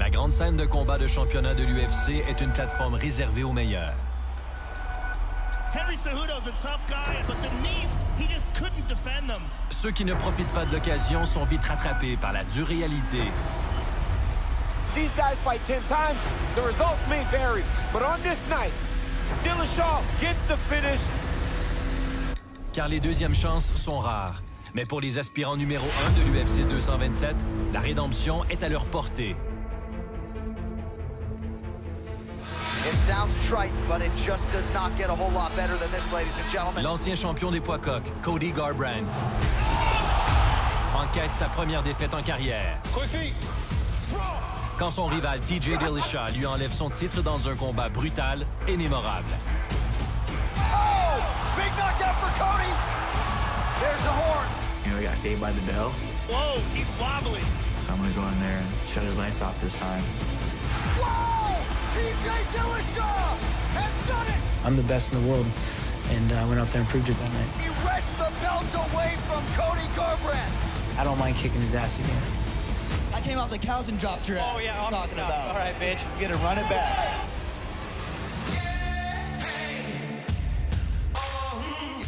La grande scène de combat de championnat de l'UFC est une plateforme réservée aux meilleurs. Ceux qui ne profitent pas de l'occasion sont vite rattrapés par la dure réalité. These guys fight 10 times, the results may vary, but on this night, DILLASHAW gets the finish. Car les deuxièmes chances sont rares. Mais pour les aspirants numéro 1 de l'UFC 227, la rédemption est à leur portée. L'ancien champion des poids coqs, Cody Garbrandt, encaisse sa première défaite en carrière. Quand son rival TJ Dillashaw lui enlève son titre dans un combat brutal et mémorable. Oh! Big knockout for Cody! There's the horn! You know, he got saved by the bell. Whoa, he's wobbly. So I'm gonna go in there and shut his lights off this time. Whoa! TJ Dillashaw has done it! I'm the best in the world, and I went out there and proved it that night. He wrenched the belt away from Cody Garbrandt. I don't mind kicking his ass again. I came off the couch and dropped your ass. Oh, yeah, what are you talking about? All right, bitch. You gotta run it back.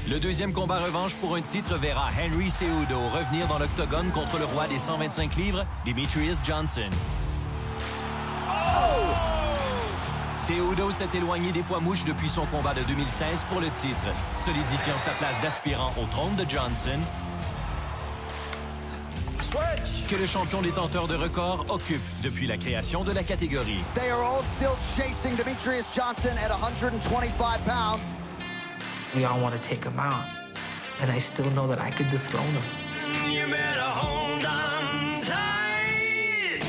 Le deuxième combat revanche pour un titre verra Henry Cejudo revenir dans l'octogone contre le roi des 125 livres, Demetrius Johnson. Oh! Cejudo s'est éloigné des poids mouches depuis son combat de 2016 pour le titre, solidifiant sa place d'aspirant au trône de Johnson, que le champion détenteur de record occupe depuis la création de la catégorie. They are all still chasing Demetrius Johnson at 125 pounds. We all want to take him out, and I still know that I could dethrone him. You better hold on tight.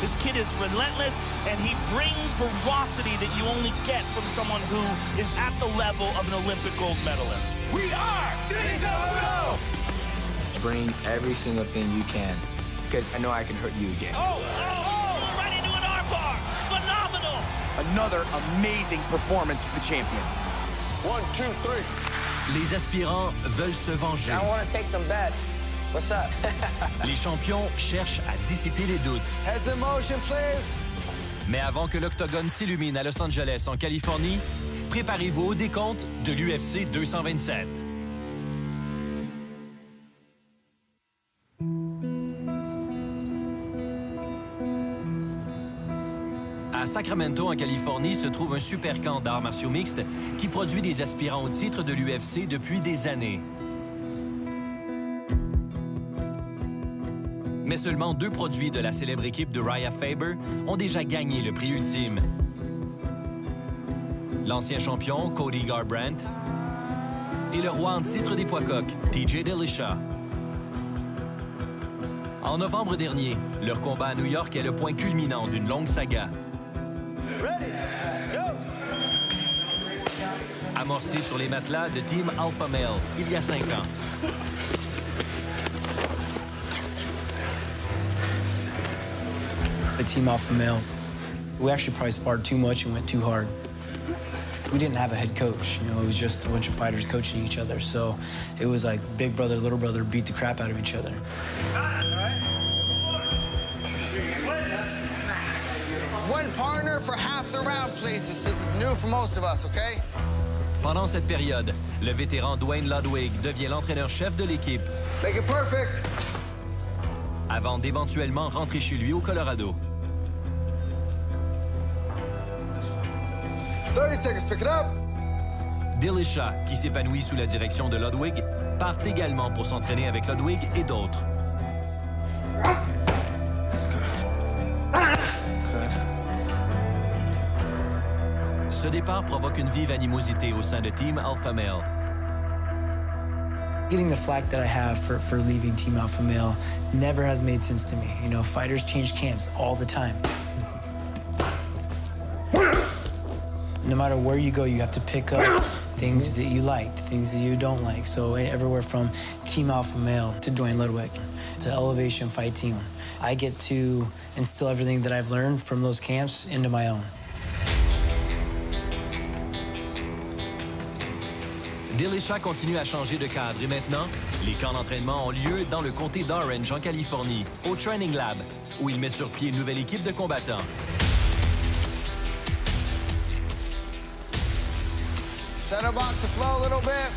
This kid is relentless, and he brings ferocity that you only get from someone who is at the level of an Olympic gold medalist. We are Cejudo! Bring every single thing you can, because I know I can hurt you again. Oh! Right into an armbar! Phenomenal! Another amazing performance for the champion. 1, 2, 3. Les aspirants veulent se venger. I want to take some bets. What's up? Les champions cherchent à dissiper les doutes. Heads in motion, please. Mais avant que l'octogone s'illumine à Los Angeles, en Californie, préparez-vous au décompte de l'UFC 227. À Sacramento, en Californie, se trouve un super camp d'arts martiaux mixtes qui produit des aspirants au titre de l'UFC depuis des années. Mais seulement 2 produits de la célèbre équipe de Raya Faber ont déjà gagné le prix ultime. L'ancien champion, Cody Garbrandt, et le roi en titre des poids coqs, TJ Dillashaw. En novembre dernier, leur combat à New York est le point culminant d'une longue saga. Amorcé sur les matelas de Team Alpha Male il y a 5 ans. The Team Alpha Male, we actually probably sparred too much and went too hard. We didn't have a head coach, you know, it was just a bunch of fighters coaching each other. So it was like big brother, little brother beat the crap out of each other. One partner for half the round, please. This is new for most of us, okay? Pendant cette période, le vétéran Dwayne Ludwig devient l'entraîneur-chef de l'équipe. Make it perfect. Avant d'éventuellement rentrer chez lui au Colorado. 30 seconds, pick it up. Dillashaw, qui s'épanouit sous la direction de Ludwig, part également pour s'entraîner avec Ludwig et d'autres. That's good. Ce départ provoque une vive animosité au sein de Team Alpha Male. Getting the flack that I have for leaving Team Alpha Male never has made sense to me. You know, fighters change camps all the time. No matter where you go, you have to pick up things that you like, things that you don't like. So everywhere from Team Alpha Male to Dwayne Ludwig to Elevation Fight Team, I get to instill everything that I've learned from those camps into my own. Dillashaw continue à changer de cadre et maintenant, Les camps d'entraînement ont lieu dans le comté d'Orange, en Californie, au Training Lab, où il met sur pied une nouvelle équipe de combattants. Center box to flow a little bit.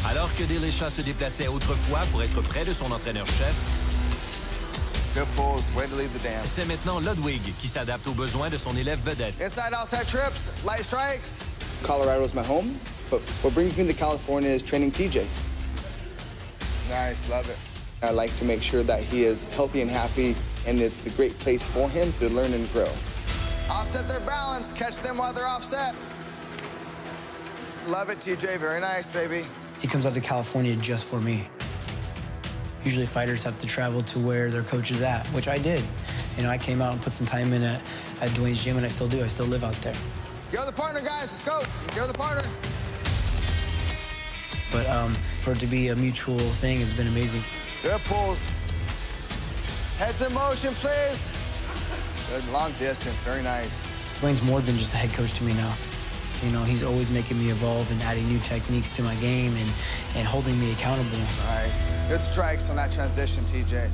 Alors que DILLASHAW se déplaçait autrefois pour être près de son entraîneur-chef, Good pulls, way to lead the dance. c'est maintenant Ludwig qui s'adapte aux besoins de son élève vedette. Inside, outside trips, light strikes. Colorado is my home, but what brings me to California is training TJ. Nice, love it. I like to make sure that he is healthy and happy, and it's the great place for him to learn and grow. Offset their balance, catch them while they're offset. Love it, TJ, very nice, baby. He comes out to California just for me. Usually fighters have to travel to where their coach is at, which I did. You know, I came out and put some time in at Dwayne's gym, and I still do. I still live out there. You're the partner, guys. Let's go. You're the partner. But for it to be a mutual thing has been amazing. Good pulls. Heads in motion, please. Good long distance, very nice. Dwayne's more than just a head coach to me now. You know, he's always making me evolve and adding new techniques to my game and holding me accountable. Nice. Good strikes on that transition, TJ.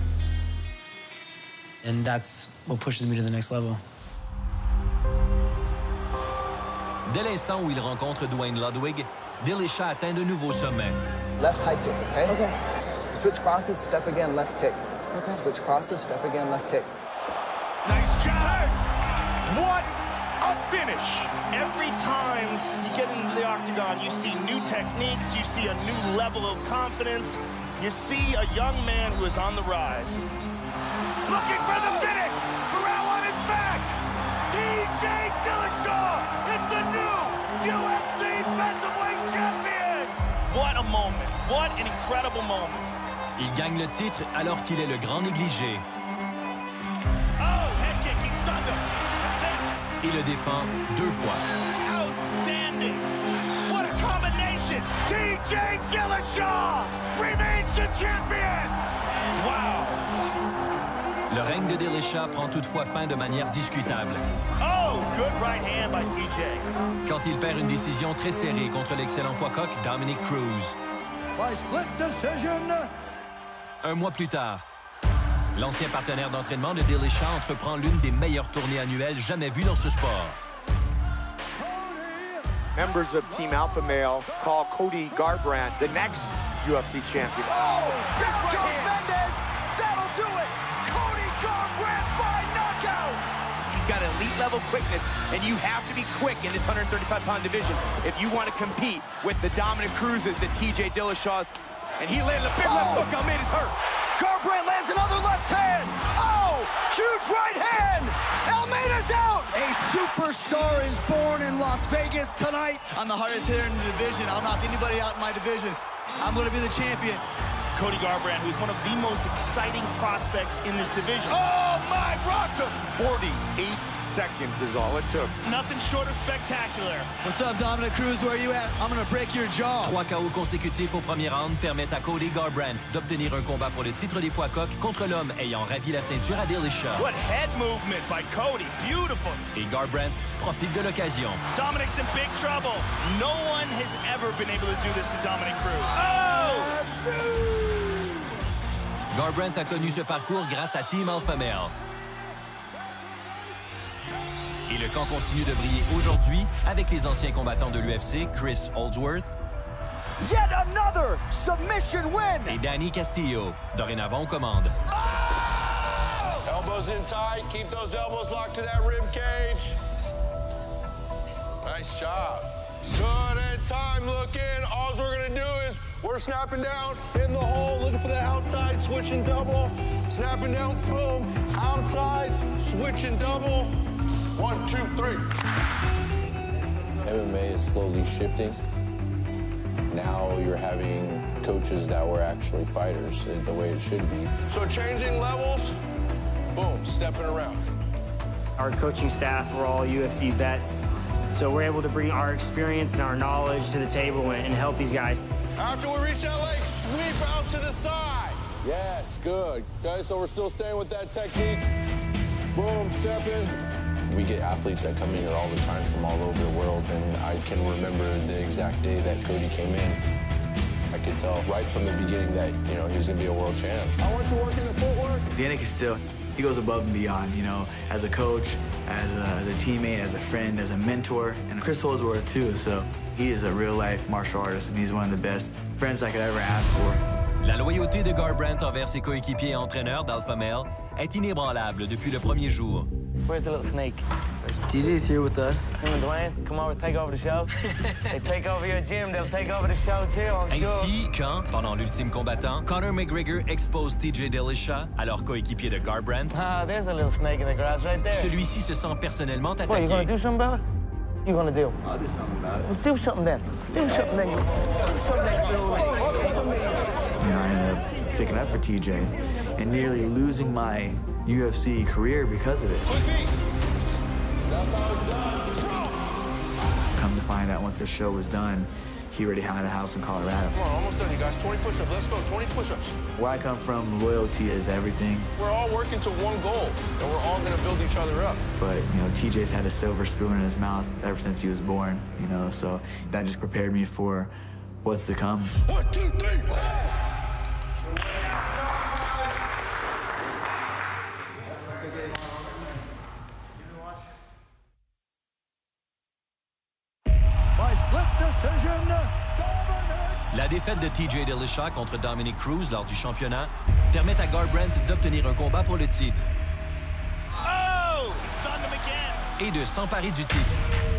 And that's what pushes me to the next level. Dès l'instant où il rencontre Dwayne Ludwig, DILLASHAW atteint de nouveaux sommets. Left high kick, okay? Okay. Switch crosses, step again, left kick. Okay. Switch crosses, step again, left kick. Nice job. What a finish. Every time you get into the octagon, you see new techniques, you see a new level of confidence, you see a young man who is on the rise. Looking for the finish. Corral on his back. TJ DILLASHAW is the new UFC bantamweight champion. What a moment. What an incredible moment. Il gagne le titre alors qu'il est le grand négligé. Oh, head kick, he stunned him. That's it. Et le défend 2 fois. Outstanding. What a combination. TJ DILLASHAW remains the champion. Wow. Le règne de DILLASHAW prend toutefois fin de manière discutable. Oh, good right hand by TJ. Quand il perd une décision très serrée contre l'excellent poids-coq Dominic Cruz. By split decision. Un mois plus tard, l'ancien partenaire d'entraînement de DILLASHAW entreprend l'une des meilleures tournées annuelles jamais vues dans ce sport. Members of Team Alpha Male call Cody Garbrandt the next UFC champion. Oh, down goes Mendez. That'll do it. Cody Garbrandt by knockout. He's got elite level quickness, and you have to be quick in this 135-pound division if you want to compete with the Dominic Cruzes, the TJ Dillashaws. And he landed a big left hook. Almeida's hurt. Garbrandt lands another left hand. Oh, huge right hand. Almeida's out. A superstar is born in Las Vegas tonight. I'm the hardest hitter in the division. I'll knock anybody out in my division. I'm going to be the champion. Cody Garbrandt, who's one of the most exciting prospects in this division. Oh, my, rocked him. 48 seconds is all it took. Nothing short of spectacular. What's up, Dominic Cruz? Where are you at? I'm going to break your jaw. 3 KO consécutifs au premier round permettent à Cody Garbrandt d'obtenir un combat pour le titre des poids-coqs contre l'homme ayant ravi la ceinture à DILLASHAW. What head movement by Cody. Beautiful. Et Garbrandt profite de l'occasion. Dominic's in big trouble. No one has ever been able to do this to Dominic Cruz. Oh! Garbrandt a connu ce parcours grâce à Team Alpha Male. Et le camp continue de briller aujourd'hui avec les anciens combattants de l'UFC, Chris Holdsworth Yet another submission win. et Danny Castillo, dorénavant aux commandes. Elbows in tight. Keep those elbows locked to that rib cage. Nice job. Good and time looking. All we're going to do is we're snapping down in the hole, looking for the outside, switching double. Snapping down, boom. Outside, switching double. 1, 2, 3. MMA is slowly shifting. Now you're having coaches that were actually fighters, the way it should be. So changing levels, boom, stepping around. Our coaching staff are all UFC vets, so we're able to bring our experience and our knowledge to the table and help these guys. After we reach that leg, sweep out to the side. Yes, good. Okay, so we're still staying with that technique. Boom, step in. We get athletes that come in here all the time from all over the world, and I can remember the exact day that Cody came in. I could tell right from the beginning that, you know, he was going to be a world champ. I want you working the footwork. Yannick is still, he goes above and beyond, you know, as a coach, as a teammate, as a friend, as a mentor, and Chris Holdsworth too, so he is a real-life martial artist, and he's one of the best friends I could ever ask for. La loyauté de Garbrandt envers ses coéquipiers et entraîneurs d'Alpha Male est inébranlable depuis le premier jour. Where's the little snake? TJ's here with us. Him and Dwayne, come over, take over the show. They take over your gym, they'll take over the show too, I'm sure. Ainsi, quand, pendant l'ultime combattant, Conor McGregor expose TJ Dillashaw, alors coéquipier de Garbrandt, There's a little snake in the grass right there. celui-ci se sent personnellement attaqué. What, you gonna do something about it? You gonna do? I'll do something about it. Well, do something then. Do something then. Do something then. You know, I ended up sticking up for TJ and nearly losing my UFC career because of it. Quick feet. That's how it's done. Come to find out, once the show was done, he already had a house in Colorado. Come on, almost done, you guys. 20 push-ups. Let's go. 20 push-ups. Where I come from, loyalty is everything. We're all working to one goal, and we're all going to build each other up. But, you know, TJ's had a silver spoon in his mouth ever since he was born, you know, so that just prepared me for what's to come. 1, 2, 3. La défaite de TJ Dillashaw contre Dominic Cruz lors du championnat permet à Garbrandt d'obtenir un combat pour le titre et de s'emparer du titre.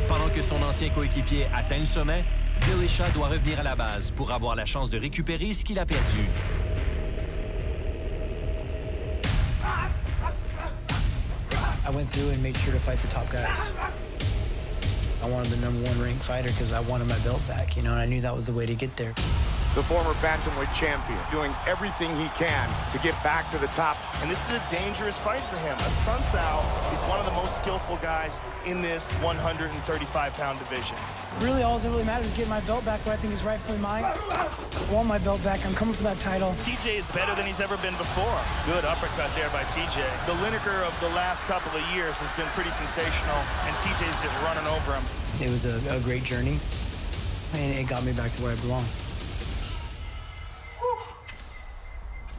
Pendant que son ancien coéquipier atteint le sommet, Dillashaw doit revenir à la base pour avoir la chance de récupérer ce qu'il a perdu. I went through and made sure to fight the top guys. I wanted the #1 ranked fighter because I wanted my belt back, you know, and I knew that was the way to get there. The former bantamweight champion doing everything he can to get back to the top. And this is a dangerous fight for him. Sun Tzu is one of the most skillful guys in this 135-pound division. Really, all that really matters is getting my belt back where I think is rightfully mine. I want my belt back. I'm coming for that title. TJ is better than he's ever been before. Good uppercut there by TJ. The Lineker of the last couple of years has been pretty sensational, and TJ's just running over him. It was a great journey, and it got me back to where I belong.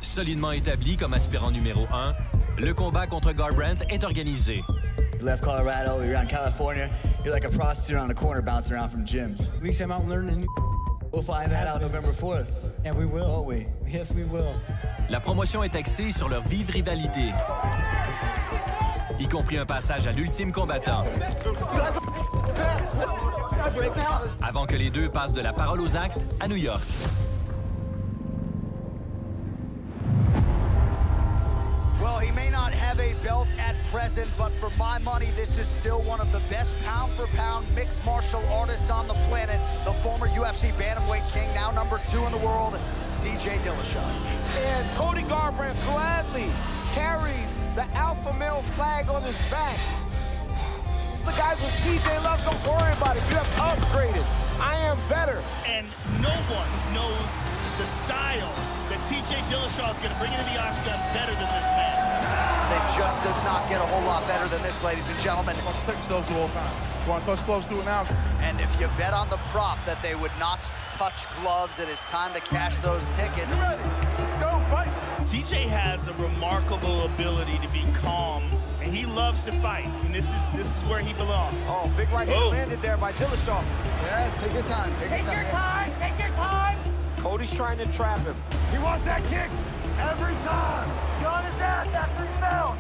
Solidement établi comme aspirant numéro 1, le combat contre Garbrandt est organisé. You left Colorado, you're out in California, you're like a prostitute on the corner bouncing around from gyms. We came out learning. We'll find that out November 4th. Yeah, we will. Won't we? Yes, we will. La promotion est axée sur leur vive rivalité, y compris un passage à l'ultime combattant. Avant que les deux passent de la parole aux actes à New York. Well, he may not have a belt at present, but for my money, this is still one of the best pound-for-pound mixed martial artists on the planet. The former UFC bantamweight king, now #2 in the world, TJ Dillashaw. And Cody Garbrandt gladly carries the alpha male flag on his back. The guys with TJ love, don't worry about it. You have upgraded. I am better. And no one knows the style that TJ Dillashaw is going to bring into the octagon better than this man. It just does not get a whole lot better than this, ladies and gentlemen. Fix those all time. Go on, touch gloves, do it now. And if you bet on the prop that they would not touch gloves, it is time to cash those tickets. You ready? Let's go, fight. TJ has a remarkable ability to be calm, and he loves to fight. And this is where he belongs. Oh, big right hand landed there by Dillashaw. Yes, take your time. Take your time. Take your time. Cody's trying to trap him. He wants that kick every time. You're on his ass after he fails.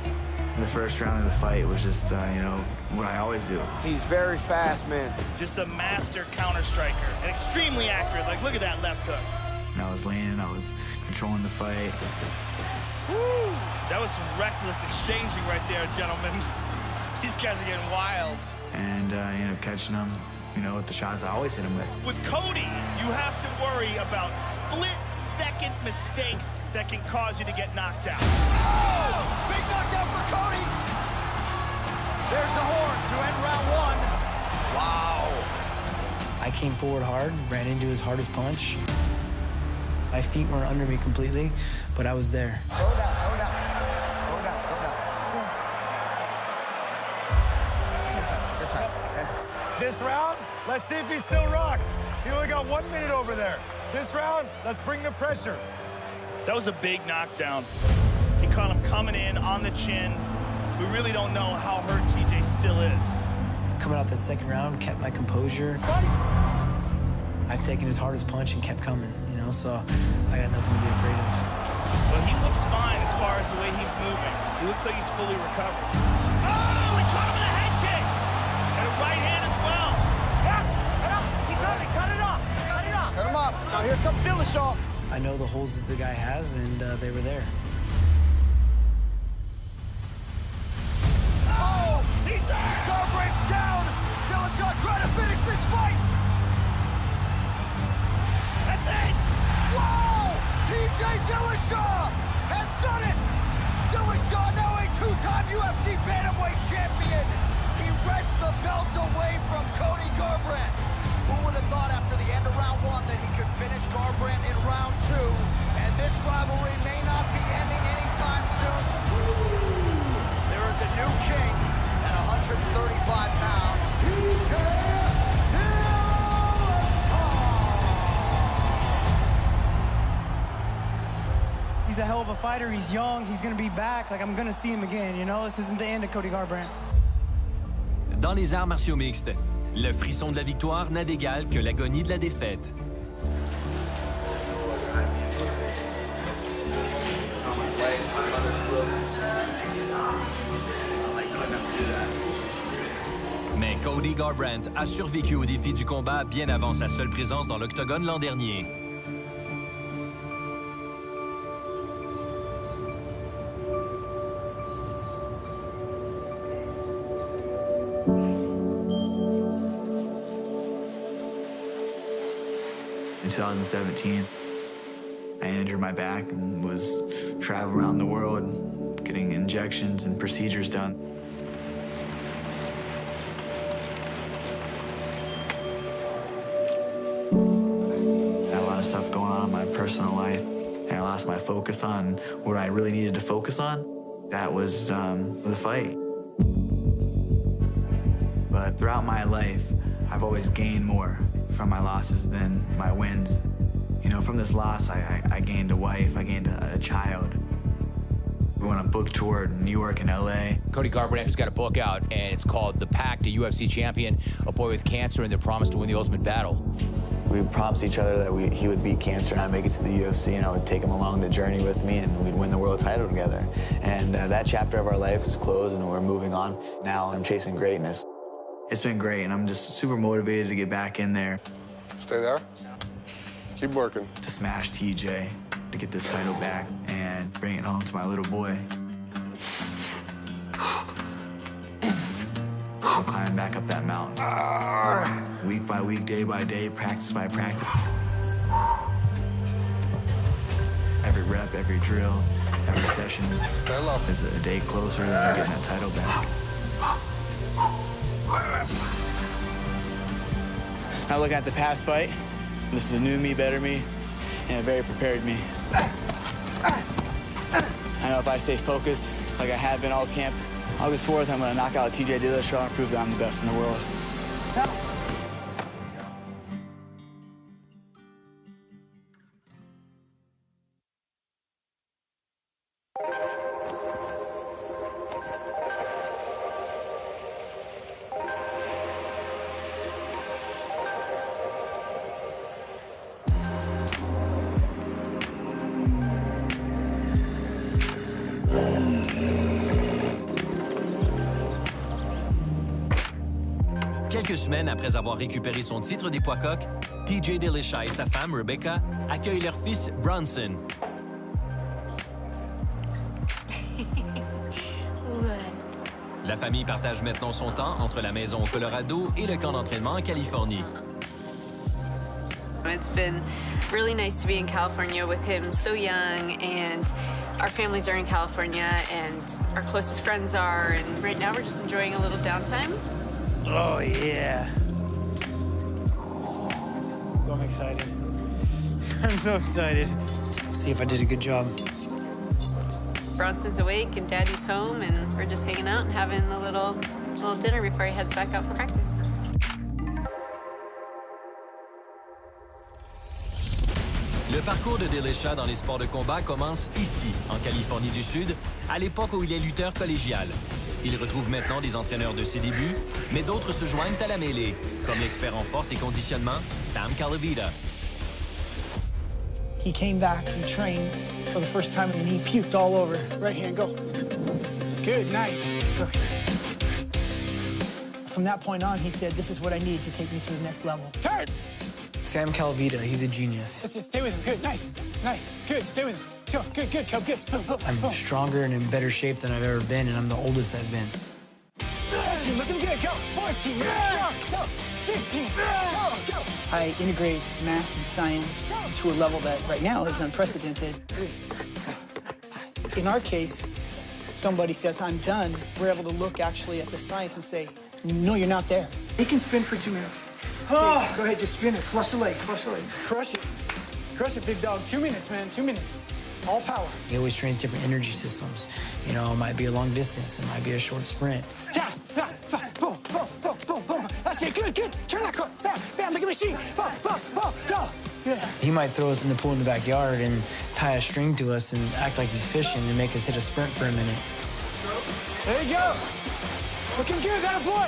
The first round of the fight was just, you know, what I always do. He's very fast, man. Just a master counter striker and extremely accurate. Like, look at that left hook. And I was landing, I was controlling the fight. Woo! That was some reckless exchanging right there, gentlemen. These guys are getting wild. And I ended up catching him, you know, with the shots I always hit him with. With Cody, you have to worry about split-second mistakes that can cause you to get knocked out. Oh! Big knockdown for Cody! There's the horn to end round 1. Wow. I came forward hard, ran into his hardest punch. My feet weren't under me completely, but I was there. Slow down, slow down. Slow down, slow down. This round, let's see if he's still rocked. He only got 1 minute over there. This round, let's bring the pressure. That was a big knockdown. He caught him coming in on the chin. We really don't know how hurt TJ still is. Coming out the second round, kept my composure. I've taken his hardest punch and kept coming, you know, so I got nothing to be afraid of. Well, he looks fine as far as the way he's moving. He looks like he's fully recovered. Oh, he caught him with a head kick! And a right hand as well. Yeah, cut off. Keep going. Cut it off. Cut it off. Cut him off. Now here comes Dillashaw. I know the holes that the guy has, and they were there. Oh, he's Garbrandt's down. Dillashaw trying to finish this fight. That's it! Whoa! TJ Dillashaw has done it! Dillashaw now a two-time UFC bantamweight champion. He wrests the belt away from Cody Garbrandt. Who would have thought after the end of round one that he could finish Garbrandt in round two? And this rivalry may not be ending anytime soon. There is a new king at 135 pounds. He's a hell of a fighter. He's young. He's going to be back. Like, I'm going to see him again, you know? This isn't the end of Cody Garbrandt. Dans les arts martiaux mixtes, le frisson de la victoire n'a d'égal que l'agonie de la défaite. Mais Cody Garbrandt a survécu au défi du combat bien avant sa seule présence dans l'octogone l'an dernier. In 2017, I injured my back and was traveling around the world, getting injections and procedures done. I had a lot of stuff going on in my personal life, and I lost my focus on what I really needed to focus on. That was the fight. But throughout my life, I've always gained more from my losses than my wins. You know, from this loss, I gained a wife, I gained a child. We went on a book tour in New York and LA. Cody Garbrandt has got a book out, and it's called The Pact, a UFC champion, a boy with cancer, and the promise to win the ultimate battle. We promised each other that he would beat cancer and I'd make it to the UFC, and I would take him along the journey with me, and we'd win the world title together. And that chapter of our life is closed, and we're moving on. Now I'm chasing greatness. It's been great, and I'm just super motivated to get back in there. Stay there. Keep working. To smash TJ, to get this title back, and bring it home to my little boy. I'm climbing back up that mountain. Week by week, day by day, practice by practice. Every rep, every drill, every session is a day closer than getting that title back. Now looking at the past fight, this is a new me, better me, and a very prepared me. I know if I stay focused, like I have been all camp, August 4th, I'm gonna knock out TJ Dillashaw and prove that I'm the best in the world. Quelques semaines après avoir récupéré son titre des poids coqs, TJ Dillashaw et sa femme, Rebecca, accueillent leur fils, Bronson. La famille partage maintenant son temps entre la maison au Colorado et le camp d'entraînement en Californie. It's been really nice to be in California with him so young, and our families are in California, and our closest friends are, and right now we're just enjoying a little downtime. Oh, yeah. Oh, I'm excited. I'm so excited. See if I did a good job. Bronson's awake and Daddy's home, and we're just hanging out and having a little dinner before he heads back out for practice. Le parcours de DILLASHAW dans les sports de combat commence ici, en Californie du Sud, à l'époque où il est lutteur collégial. Il retrouve maintenant des entraîneurs de ses débuts, mais d'autres se joignent à la mêlée, comme l'expert en force et conditionnement, Sam Calavita. He came back and trained for the first time and he puked all over. Right hand, go. Good, nice. Go. From that point on, he said, this is what I need to take me to the next level. Turn! Sam Calavita, he's a genius. That's it, stay with him. Good, nice, nice. Good, stay with him. Good, good, Cub, good. I'm stronger and in better shape than I've ever been, and I'm the oldest I've been. 13, looking good, go. 14, go. 15, go. I integrate math and science to a level that right now is unprecedented. In our case, somebody says, I'm done. We're able to look actually at the science and say, no, you're not there. He can spin for 2 minutes. Oh, go ahead, just spin it. Flush the legs, flush the legs. Crush it. Crush it, big dog. 2 minutes, man, 2 minutes. All power. He always trains different energy systems. You know, it might be a long distance, it might be a short sprint. Yeah, boom, boom, boom, boom, boom. That's it, good, good. Turn that car. Bam, bam, look at the machine. Boom, boom, boom, go. Good. He might throw us in the pool in the backyard and tie a string to us and act like he's fishing and make us hit a sprint for a minute. There you go. Looking good, that boy.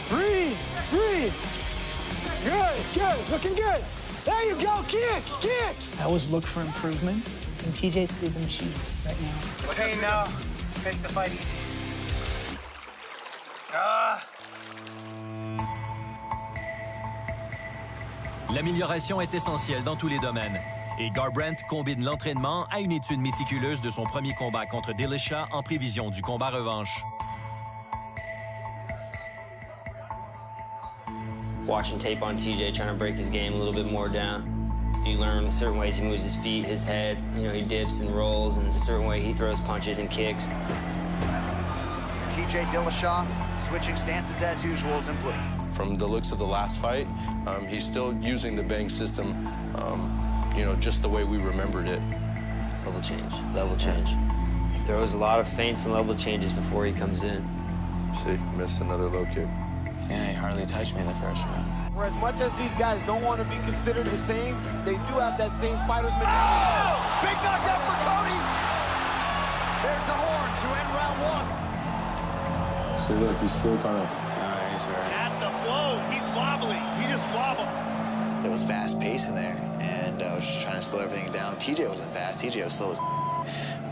Breathe, breathe. Good, good, looking good. There you go, kick, kick. I always look for improvement, and TJ is a machine right now. Okay, now, makes the fight easy. L'amélioration est essentielle dans tous les domaines. Et Garbrandt combine l'entraînement à une étude méticuleuse de son premier combat contre DILLASHAW en prévision du combat revanche. Watching tape on TJ, trying to break his game a little bit more down. You learn certain ways he moves his feet, his head. You know, he dips and rolls, and a certain way he throws punches and kicks. TJ Dillashaw switching stances as usual is in blue. From the looks of the last fight, he's still using the bang system, you know, just the way we remembered it. Level change, level change. He throws a lot of feints and level changes before he comes in. See, missed another low kick. Yeah, he hardly touched me in the first round. For as much as these guys don't want to be considered the same, they do have that same fighter's mentality. Oh! Big knockdown for Cody! There's the horn to end round one. See, look, he's still kind of... Nice, At the blow, he's wobbly. He just wobbled. It was fast-paced in there, and I was just trying to slow everything down. TJ wasn't fast. TJ was slow as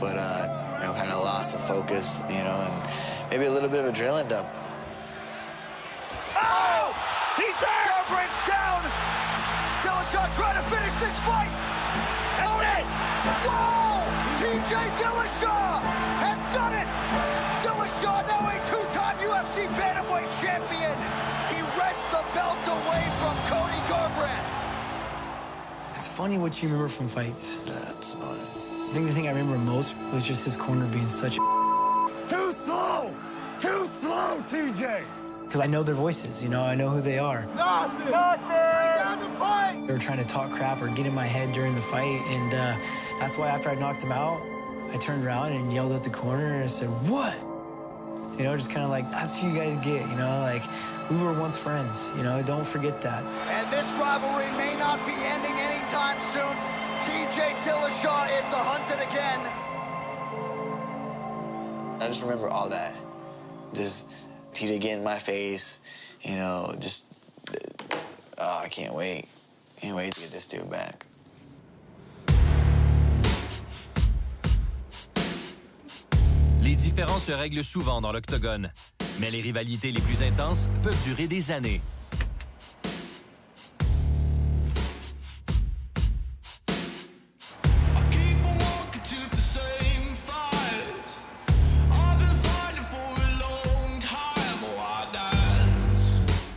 but, you know, kind of lost the focus, you know, and maybe a little bit of adrenaline dump. Oh! He's there! Garbrandt's down! Dillashaw trying to finish this fight! Cody! Whoa! TJ Dillashaw has done it! Dillashaw, now a two-time UFC bantamweight champion! He wrests the belt away from Cody Garbrandt! It's funny what you remember from fights. That's annoying. I think the thing I remember most was just his corner being such a... Too slow! Too slow, TJ! Because I know their voices, you know, I know who they are. Nothing! Take down the fight! They were trying to talk crap or get in my head during the fight, and that's why after I knocked him out, I turned around and yelled at the corner and I said, what? You know, just kind of like, that's who you guys get, you know, like, we were once friends, you know, don't forget that. And this rivalry may not be ending anytime soon. TJ Dillashaw is the hunted again. I just remember all that. Just TJ getting in my face, you know, just, oh, I can't wait. Can't wait to get this dude back. Les différends se règlent souvent dans l'octogone, mais les rivalités les plus intenses peuvent durer des années.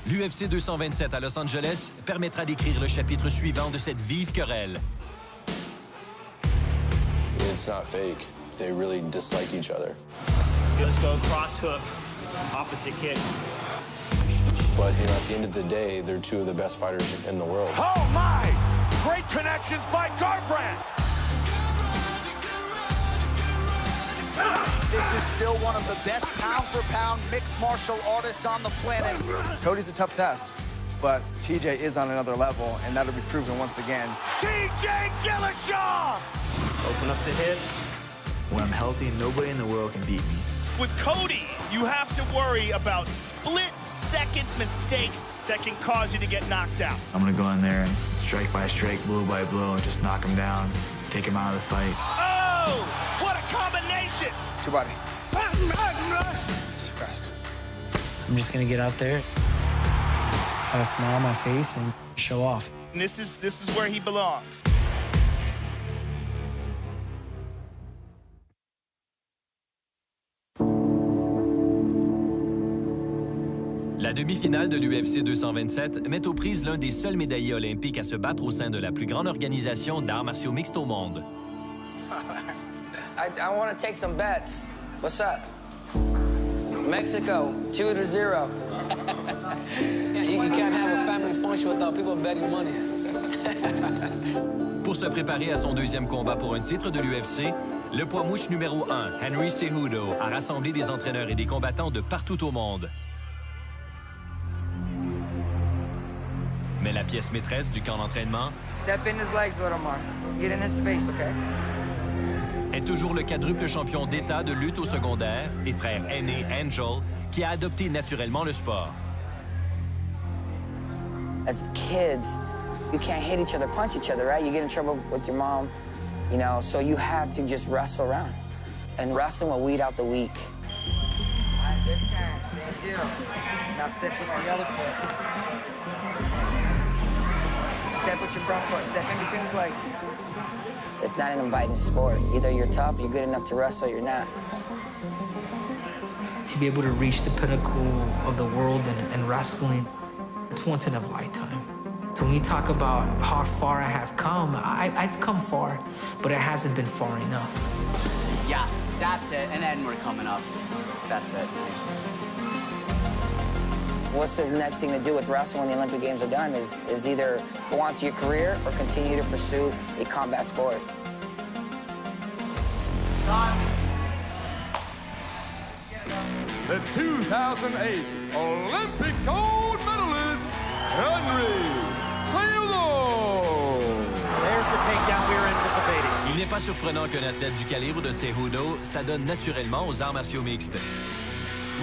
L'UFC 227 à Los Angeles permettra d'écrire le chapitre suivant de cette vive querelle. It's not fake. They really dislike each other. Let's go cross hook, opposite kick. But, you know, at the end of the day, they're two of the best fighters in the world. Oh, my! Great connections by Garbrandt. This is still one of the best pound-for-pound mixed martial artists on the planet. Cody's a tough test. but TJ is on another level, and that'll be proven once again. TJ Dillashaw! Open up the hips. When I'm healthy, nobody in the world can beat me. With Cody, you have to worry about split-second mistakes that can cause you to get knocked out. I'm gonna go in there and strike by strike, blow by blow, and just knock him down, take him out of the fight. Oh, what a combination! Your body. Too fast. I'm just gonna get out there, have a smile on my face, and show off. And this is where he belongs. La demi-finale de l'UFC 227 met aux prises l'un des seuls médaillés olympiques à se battre au sein de la plus grande organisation d'arts martiaux mixtes au monde. I want to take some bets. What's up? Mexico, 2-0. You can't have a family function without people betting money. Pour se préparer à son deuxième combat pour un titre de l'UFC, le poids mouche numéro 1, Henry Cejudo, a rassemblé des entraîneurs et des combattants de partout au monde. Mais la pièce maîtresse du camp d'entraînement Step in his legs a little more. Get in his space, okay? Est toujours le quadruple champion d'État de lutte au secondaire et frère aîné Angel, qui a adopté naturellement le sport. As kids, you can't hit each other, punch each other, right? You get in trouble with your mom, you know, so you have to just wrestle around. And wrestling will weed out the weak. All right, this time, same deal. Now step with the other foot. Step with your front foot. Step in between his legs. It's not an inviting sport. Either you're tough, you're good enough to wrestle, or you're not. To be able to reach the pinnacle of the world and wrestling, it's once in a lifetime. So when you talk about how far I have come, I've come far, but it hasn't been far enough. Yes, that's it. And then we're coming up. That's it. Nice. What's the next thing to do with wrestling when the Olympic Games are done is either go on to your career or continue to pursue a combat sport. The 2008 Olympic gold medalist, Henry Cejudo. There's the takedown we were anticipating. Il n'est pas surprenant qu'un athlète du calibre de Cejudo s'adonne naturellement aux arts martiaux mixtes.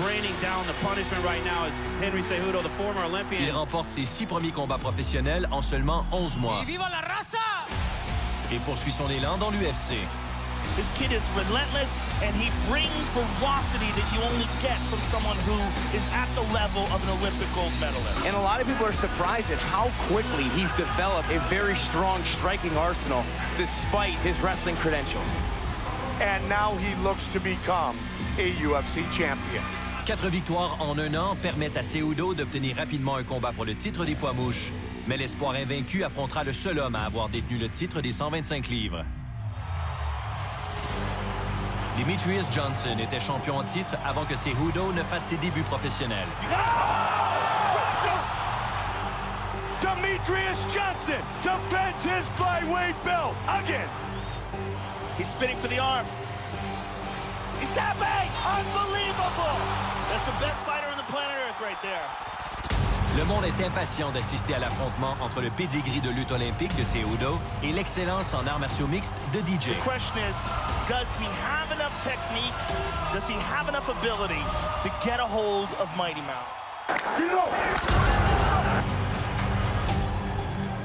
Raining down the punishment right now is Henry Cejudo, the former Olympian. Il remporte ses 6 premiers combats professionnels en seulement 11 mois. Viva la raza! Et poursuit son élan dans l'UFC. This kid is relentless, and he brings ferocity that you only get from someone who is at the level of an Olympic gold medalist. And a lot of people are surprised at how quickly he's developed a very strong striking arsenal despite his wrestling credentials. And now he looks to become a UFC champion. 4 victoires en 1 an permettent à Cejudo d'obtenir rapidement un combat pour le titre des poids mouches. Mais l'espoir invaincu affrontera le seul homme à avoir détenu le titre des 125 livres. Demetrius Johnson était champion en titre avant que Cejudo ne fasse ses débuts professionnels. Demetrius Johnson defends his flyweight belt again. He's spinning for the arm. He's tapping! Unbelievable! That's the best fighter on the planet Earth right there. Le monde est impatient d'assister à l'affrontement entre le pedigree de lutte olympique de Cejudo et l'excellence en arts martiaux mixtes de DJ. The question is, does he have enough technique? Does he have enough ability to get a hold of Mighty Mouse?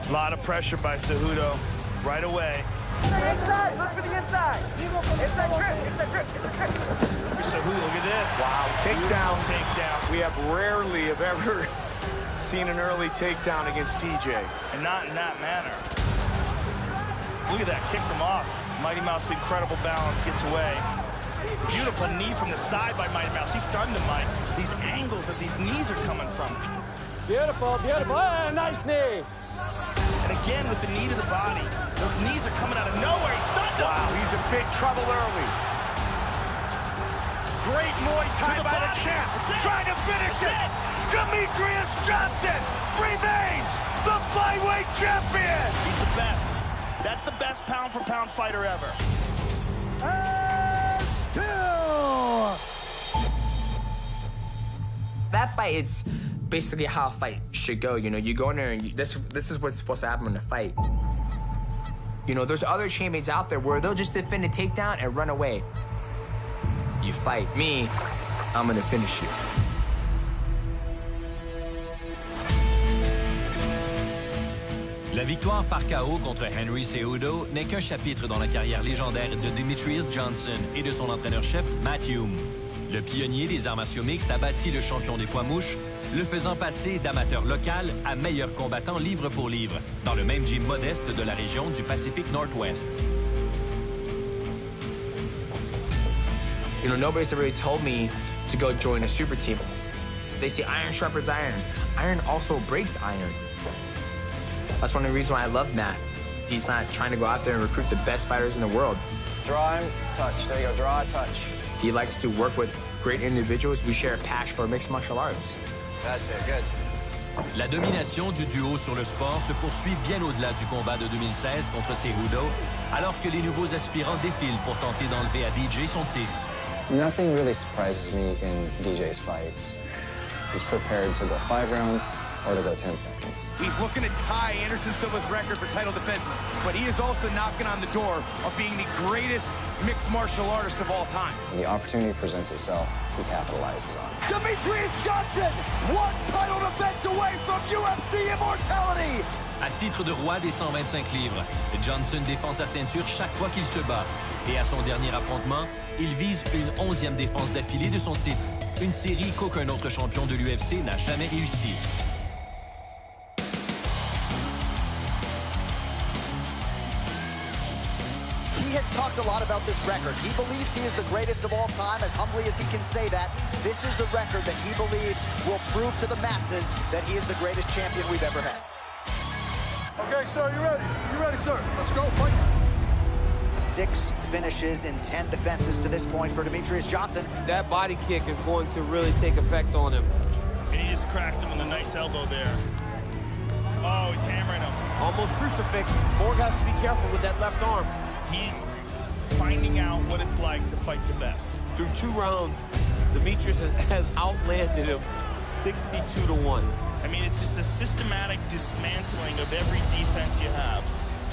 A lot of pressure by Cejudo right away. Inside, look for the inside. Inside trip. Cejudo, look at this. Wow, takedown. Takedown. We have rarely, if ever, seen an early takedown against TJ. And not in that manner. Look at that, kicked him off. Mighty Mouse, incredible balance, gets away. Beautiful knee from the side by Mighty Mouse. He's stunned him, Mike. These angles that these knees are coming from. Beautiful, beautiful. Ah, nice knee. And again, with the knee to the body, those knees are coming out of nowhere. He's stunned him. Wow, he's in big trouble early. Great Muay Thai by the champ. Trying to finish it. Demetrius Johnson remains the flyweight champion. He's the best. That's the best pound-for-pound fighter ever. And still. That fight, it's basically how a fight should go. You know, you go in there and this is what's supposed to happen in a fight. You know, there's other champions out there where they'll just defend a takedown and run away. You fight me, I'm gonna finish you. La victoire par KO contre Henry Cejudo n'est qu'un chapitre dans la carrière légendaire de Demetrius Johnson et de son entraîneur-chef Matt Hume. Le pionnier des arts martiaux mixtes a bâti le champion des poids-mouches, le faisant passer d'amateur local à meilleur combattant livre pour livre, dans le même gym modeste de la région du Pacific Northwest. You know, nobody's ever really told me to go join a super team. They say iron sharpens iron. Iron also breaks iron. That's one of the reasons why I love Matt. He's not trying to go out there and recruit the best fighters in the world. Draw him, touch. There you go, draw, touch. He likes to work with great individuals who share a passion for mixed martial arts. That's it, good. La domination du duo sur le sport se poursuit bien au-delà du combat de 2016 contre Cejudo, alors que les nouveaux aspirants défilent pour tenter d'enlever à DJ son titre. Nothing really surprises me in DJ's fights. He's prepared to go 5 rounds or to go 10 seconds. He's looking to tie Anderson Silva's record for title defenses, but he is also knocking on the door of being the greatest mixed martial artist of all time. When the opportunity presents itself, he capitalizes on it. Demetrius Johnson, 1 title defense away from UFC immortality. À titre de roi des 125 livres, Johnson défend sa ceinture chaque fois qu'il se bat. Et à son dernier affrontement, il vise une 11e défense d'affilée de son titre. Une série qu'aucun autre champion de l'UFC n'a jamais réussi. He has talked a lot about this record. He believes he is the greatest of all time, as humbly as he can say that. This is the record that he believes will prove to the masses that he is the greatest champion we've ever had. Okay, sir, you ready? You ready, sir? Let's go, fight. 6 finishes in 10 defenses to this point for Demetrius Johnson. That body kick is going to really take effect on him. And he just cracked him with a nice elbow there. Oh, he's hammering him. Almost crucifix. Borg has to be careful with that left arm. He's finding out what it's like to fight the best. Through 2 rounds, Demetrius has outlanded him 62-1. I mean, it's just a systematic dismantling of every defense you have.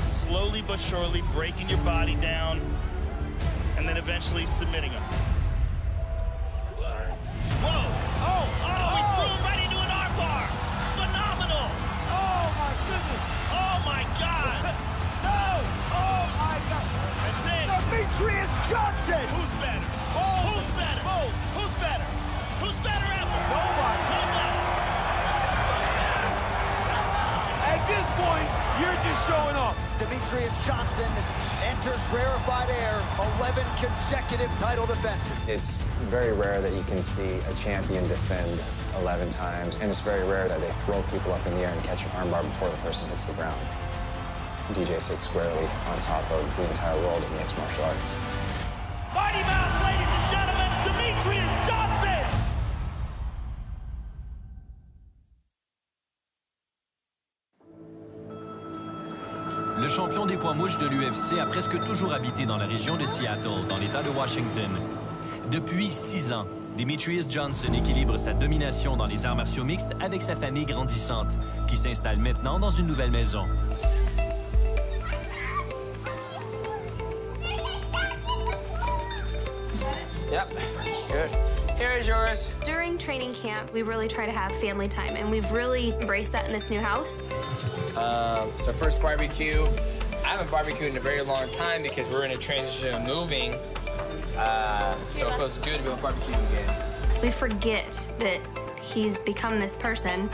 Slowly but surely breaking your body down and then eventually submitting him. Whoa! He threw him right into an armbar! Phenomenal! Oh my goodness! Oh my God! No! Oh my God! That's it! Demetrius Johnson! Who's better? Who's better? Who's better? Who's better ever? Nobody! At this point, you're just showing off. Demetrius Johnson enters rarefied air, 11 consecutive title defenses. It's very rare that you can see a champion defend 11 times, and it's very rare that they throw people up in the air and catch an armbar before the person hits the ground. DJ sits squarely on top of the entire world of mixed martial arts. Mighty Mouse, ladies and gentlemen, Demetrius Johnson! Le champion des poids-mouches de l'UFC a presque toujours habité dans la région de Seattle, dans l'État de Washington. Depuis 6 ans, Demetrius Johnson équilibre sa domination dans les arts martiaux mixtes avec sa famille grandissante, qui s'installe maintenant dans une nouvelle maison. Yep, good. Here is yours. During training camp, we really try to have family time, and we've really embraced that in this new house. So first barbecue. I haven't barbecued in a very long time because we're in a transition of moving. So it feels good to be able to barbecue again. We forget that he's become this person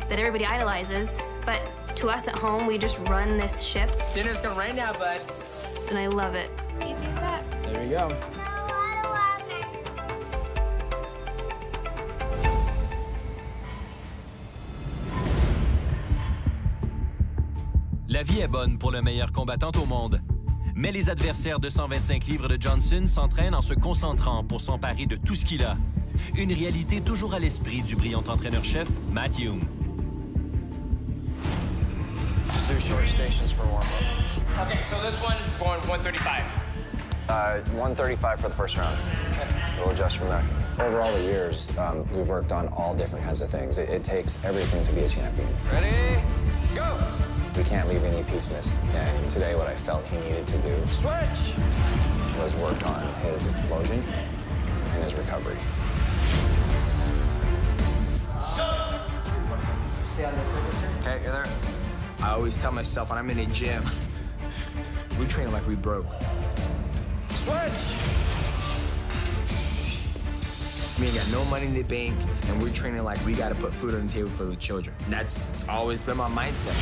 that everybody idolizes, but to us at home, we just run this ship. Dinner's gonna rain now, bud. And I love it. Easy as that. There you go. La vie est bonne pour le meilleur combattant au monde. Mais les adversaires de 125 livres de Johnson s'entraînent en se concentrant pour s'emparer de tout ce qu'il a. Une réalité toujours à l'esprit du brillant entraîneur-chef, Matt Hume. Just do short stations for warm-up. Okay, so this one is going 135. 135 for the first round. We'll adjust from there. Over all the years, we've worked on all different kinds of things. It takes everything to be a champion. Ready, go! We can't leave any piece missing. And today, what I felt he needed to do Switch! was work on his explosion and his recovery. Okay, you're there. I always tell myself when I'm in a gym, we're training like we broke. Switch! We ain't got no money in the bank, and we're training like we gotta put food on the table for the children. And that's always been my mindset.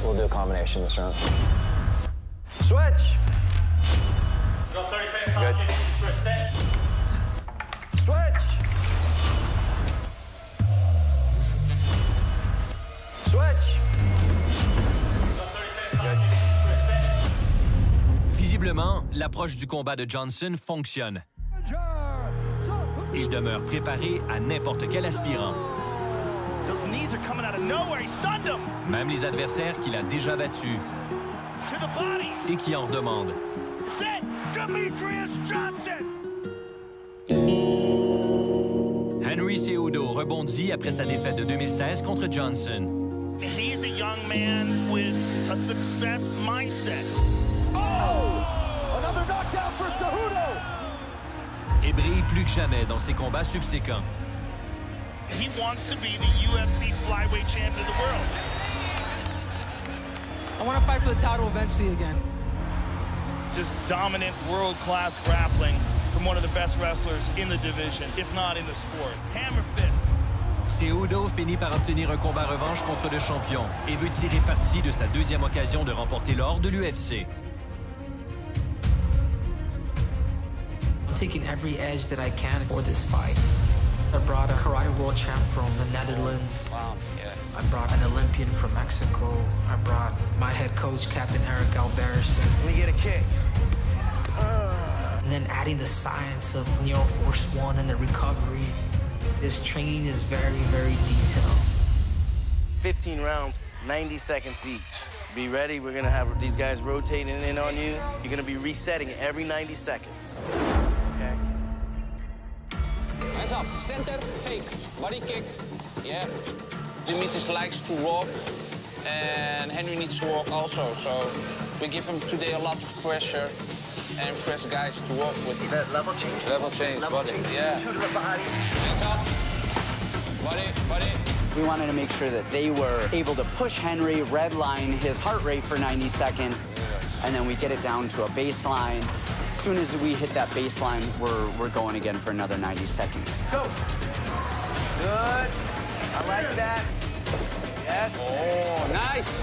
We'll do a combination this round. Switch! Go 30 seconds Good. off, for a set. Switch! Switch! Visiblement, l'approche du combat de Johnson fonctionne. Il demeure préparé à n'importe quel aspirant. Those knees are coming out of nowhere. He stunned him. Même les adversaires qu'il a déjà battus To the body. et qui en redemandent. It's it. Demetrius Johnson. Henry Cejudo rebondit après sa défaite de 2016 contre Johnson. He's a young man with a success mindset. Oh! Another knockdown for Cejudo! Et brille plus que jamais dans ses combats subséquents. He wants to be the UFC flyweight champion of the world. I want to fight for the title eventually again. Just dominant world-class grappling from one of the best wrestlers in the division, if not in the sport. Hammer fist. Cejudo finit par obtenir un combat revanche contre le champion et veut tirer parti de sa deuxième occasion de remporter l'or de l'UFC. I'm taking every edge that I can for this fight. I brought a karate world champ from the Netherlands. Wow, yeah. I brought an Olympian from Mexico. I brought my head coach, Captain Eric Alberson. Let me get a kick. And then adding the science of Neo Force One and the recovery. This training is very, very detailed. 15 rounds, 90 seconds each. Be ready, we're gonna have these guys rotating in on you. You're gonna be resetting every 90 seconds. Okay? Hands up, center, fake, body kick. Yeah. Demetrius likes to walk, and Henry needs to walk also. So we give him today a lot of pressure and fresh guys to walk with. That level change? Level change, body. Yeah. Two to the body. Hands up. Body. We wanted to make sure that they were able to push Henry, redline his heart rate for 90 seconds, and then we get it down to a baseline. As soon as we hit that baseline, we're going again for another 90 seconds. Go. Good. I like that. Yes. Oh, nice.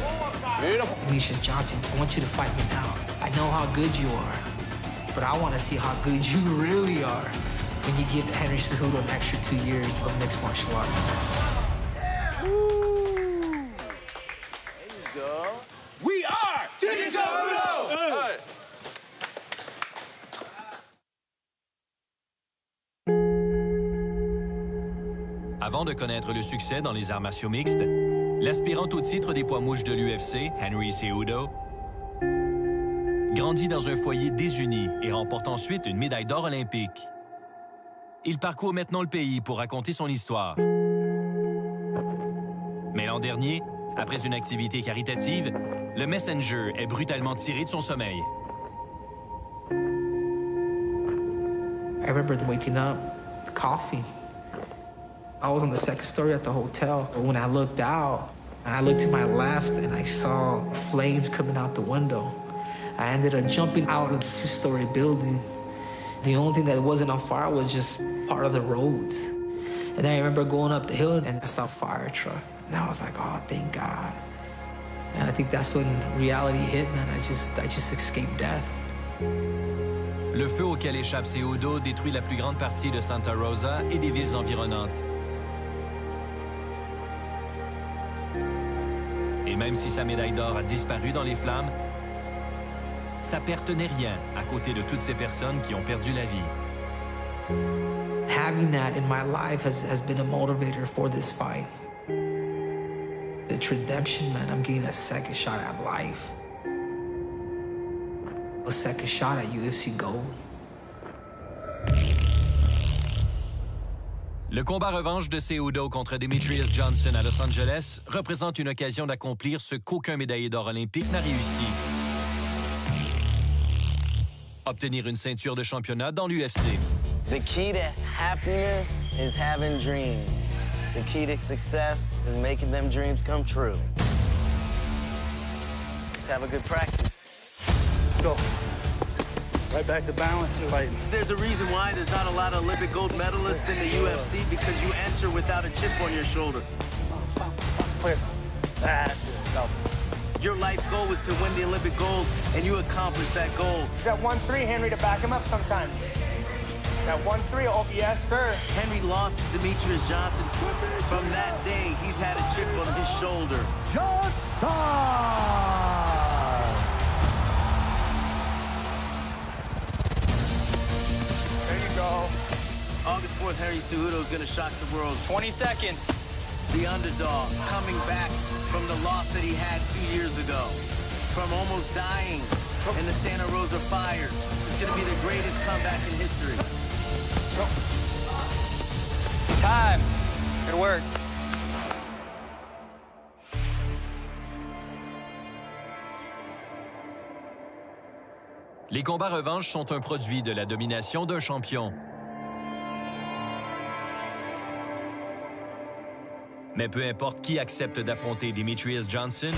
Beautiful. Demetrius Johnson, I want you to fight me now. I know how good you are, but I want to see how good you really are when you give Henry Cejudo an extra 2 years of mixed martial arts. We are Team Cejudo! Avant de connaître le succès dans les arts martiaux mixtes, l'aspirant au titre des poids mouches de l'UFC, Henry Cejudo, grandit dans un foyer désuni et remporte ensuite une médaille d'or olympique. Il parcourt maintenant le pays pour raconter son histoire. Mais l'an dernier, après une activité caritative, le Messenger est brutalement tiré de son sommeil. I remember waking up, coffee. I was on the second story at the hotel. But when I looked out, and I looked to my left, and I saw flames coming out the window. I ended up jumping out of the two-story building. The only thing that wasn't on fire was just part of the roads. And then I remember going up the hill, and I saw a fire truck. And I was like, oh, thank God. And I think that's when reality hit, man. I just escaped death. Le feu auquel échappe Cejudo détruit la plus grande partie de Santa Rosa et des villes environnantes. Et même si sa médaille d'or a disparu dans les flammes, sa perte n'est rien à côté de toutes ces personnes qui ont perdu la vie. Having that in my life has been a motivator for this fight. It's redemption, man. I'm getting a second shot at life. A second shot at UFC gold. Le combat revanche de Cejudo contre Demetrius Johnson à Los Angeles représente une occasion d'accomplir ce qu'aucun médaillé d'or olympique n'a réussi. Obtenir une ceinture de championnat dans l'UFC. The key to happiness is having dreams. The key to success is making them dreams come true. Let's have a good practice. Go. Right back to balance and fighting. There's a reason why there's not a lot of Olympic gold medalists in the UFC, because you enter without a chip on your shoulder. Clear. That's it. Go. Your life goal was to win the Olympic gold, and you accomplished that goal. He's at 1-3, Henry, to back him up sometimes. At 1-3, oh, yes, sir. Henry lost to Demetrius Johnson. From that day, he's had a chip on his shoulder. Johnson! August 4th, Henry Cejudo is going to shock the world. 20 seconds. The underdog coming back from the loss that he had 2 years ago. From almost dying in the Santa Rosa fires. It's going to be the greatest comeback in history. Time. Good work. Les combats revanche sont un produit de la domination d'un champion. Mais peu importe qui accepte d'affronter Demetrius Johnson,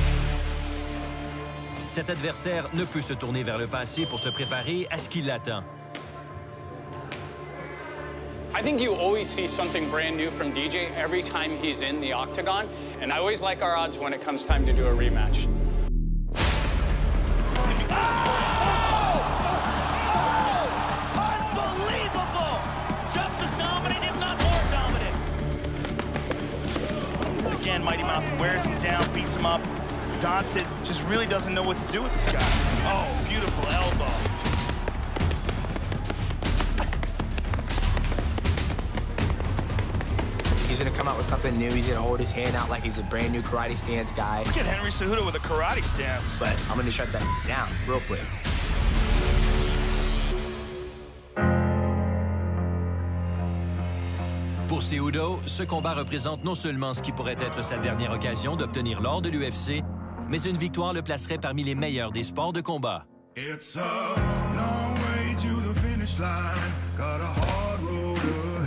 cet adversaire ne peut se tourner vers le passé pour se préparer à ce qui l'attend. I think you always see something brand new from DJ every time he's in the octagon, and I always like our odds when it comes time to do a rematch. Unbelievable! Just as dominant, if not more dominant. Again, Mighty Mouse wears him down, beats him up. Johnson just really doesn't know what to do with this guy. Oh, beautiful elbow. He's gonna come out with something new. He's gonna hold his hand out like he's a brand new karate stance guy. Look at Henry Cejudo with a karate stance. But I'm gonna shut that down real quick. Pour Cejudo, ce combat représente non seulement ce qui pourrait être sa dernière occasion d'obtenir l'or de l'UFC, mais une victoire le placerait parmi les meilleurs des sports de combat.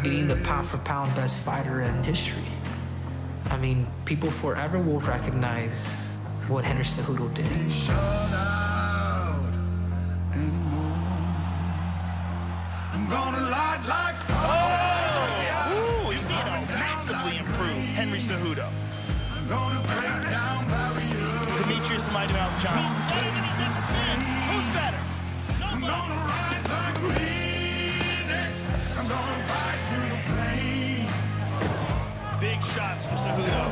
Being the pound-for-pound best fighter in history. I mean, people forever will recognize what Henry Cejudo did. I'm gonna light like fire. Ooh, he's seen a massively improved Henry Cejudo. I'm gonna break down barriers. Demetrius the Mighty Mouse Johnson. He's better than he's ever been. Who's better? I'm gonna rise like a phoenix. I'm gonna fight through the flame. Big shots from Cejudo.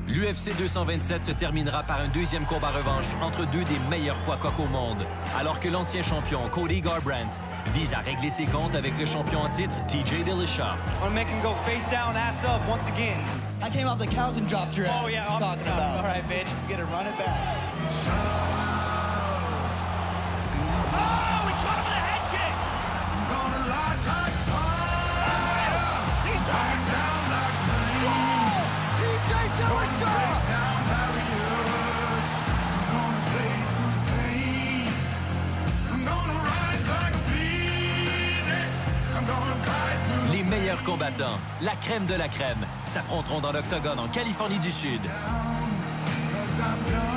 L'UFC 227 se terminera par un deuxième combat revanche entre deux des meilleurs poids coqs au monde, alors que l'ancien champion Cody Garbrandt vise à régler ses comptes avec le champion en titre TJ Dillashaw. I want to make him go face down, ass up once again. I came off the couch and dropped your ass. Oh yeah, I'm talking about. All right, bitch, you gotta run it back. Oh, we caught him with a head kick. I'm gonna light like fire. He's burn down like rain. Whoa! TJ Dillashaw. Break down barriers. I'm gonna play through the pain. I'm gonna rise like a phoenix. I'm gonna fight through. Les meilleurs combattants, la crème de la crème, s'affronteront dans l'octogone en Californie du Sud. 'Cause I'm young.